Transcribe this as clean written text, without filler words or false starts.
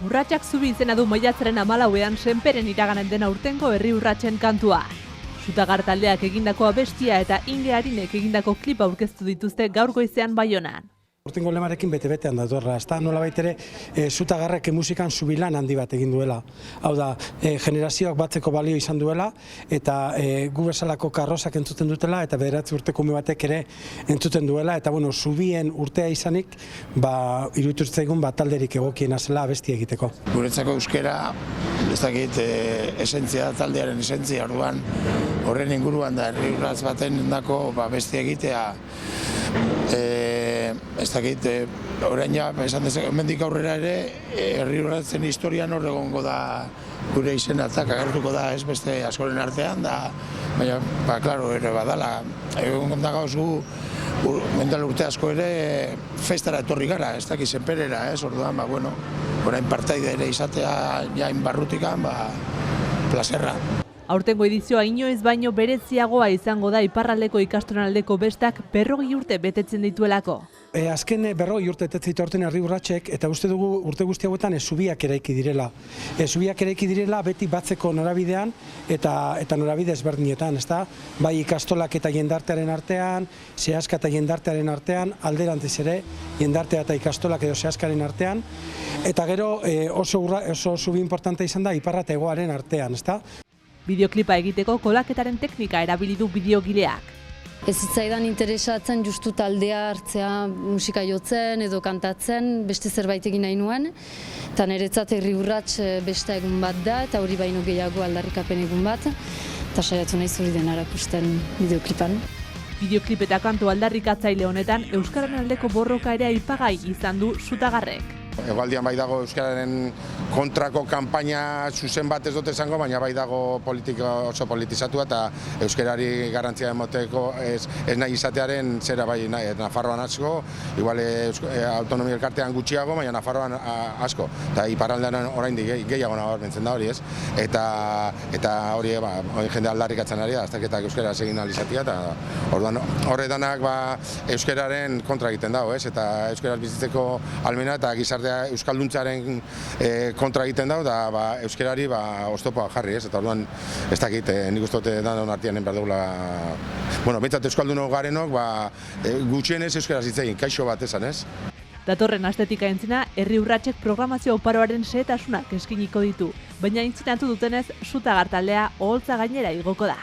Urratsak zubi izena du maiatzaren 14ean senperen iraganen dena urtengo herri urratsen kantua. Sutagar taldeak egindako abestia eta Inge Arinek egindako klipa aurkeztu dituzte gaur goizean Baionan. Urtengo lemarekin bete-betean datorra, ezta nolabait ere Sutagarrek musikan zubilan handi bat egin duela. Hau da, generazioak batzeko balio izan duela eta gu bezalako karrozak entzuten dutela eta 9 urteko ume batek ere entzuten duela eta bueno, zubien urtea izanik, iruditu zitzaigun talderik egokiena zela abestia egiteko. Guretzako euskera, ez dakit, esentzia, taldearen esentzia, orduan horren inguruan da herri urrats baten dako bestia egitea. Ez dakit, oraina, esan dezak, mendik aurrera ere, herri urratzen historian hor egongo da gure izenatzak agertuko da ez beste askoren artean, baina, klaro, ere badala, egon da gauz gu, mental urte asko ere festara etorri gara, ez dakit senperera, orduan, bueno, orain partaide ere izatea jain barrutikan, plazerra. Aurtengo edizioa inoiz baino bereziagoa izango da iparraldeko ikastronaldeko bestak 40 urte betetzen dituelako. Azken 40 urte betetzen ditu aurten herri urratsek eta uste dugu urte guzti hauetan zubiak eraiki direla. Zubiak eraiki direla beti batzeko norabidean eta norabide ezberdinetan, ezta? Bai ikastolak eta jendartearen artean, sehaska eta jendartearen artean, alderantziz ere jendartea eta ikastolak edo sehaskaren artean, eta gero oso zubi importante izan da iparra eta hegoaren artean, ezta? Bideoklipa egiteko kolaketaren teknika erabili du bideogileak. Ez zitzaidan interesatzen justu taldea hartzea musika jotzen edo kantatzen, beste zerbait egin nahi nuen. Eta niretzat herri urrats beste egun bat da eta hori baino gehiago aldarrikapen egun bat. Eta saiatu nahi zuri dena erakusten bideoklipan. Bideoklip eta kantu aldarrikatzaile honetan euskararen aldeko borroka ere aipagai izan du Sutagarrek. Hegoaldean bai dago euskararen kontrako kanpaina zuzen bat ez dut esango, baina bai dago oso politizatua eta euskarari garrantzia emoteko ez nahi izatearen zera bai Nafarroan asko, igual autonomia elkartean gutxiago, baina Nafarroan asko. Eta iparraldean oraindik gehiago nabarmentzen da hori ez. Eta hori jende aldarrikatzen ari da, azterketak euskaraz egin ahal izatea, eta orduan horretanak euskararen kontra egiten dago ez, eta euskaraz bizitzeko almena eta gizarte euskalduntzaren kontra egiten dau, da euskarari oztopoa jarri ez, eta orduan ez dakit, nik uste dut danon artean behar dugula, bueno, behintzat euskaldunok garenok, gutxienez euskaraz hitz egin, kaixo bat esan ez. Datorren astetik aintzina, herri urratsek programazio oparoaren xehetasunak eskiniko ditu, baina aintzinatu dutenez Sutagar taldea oholtza gainera igoko da.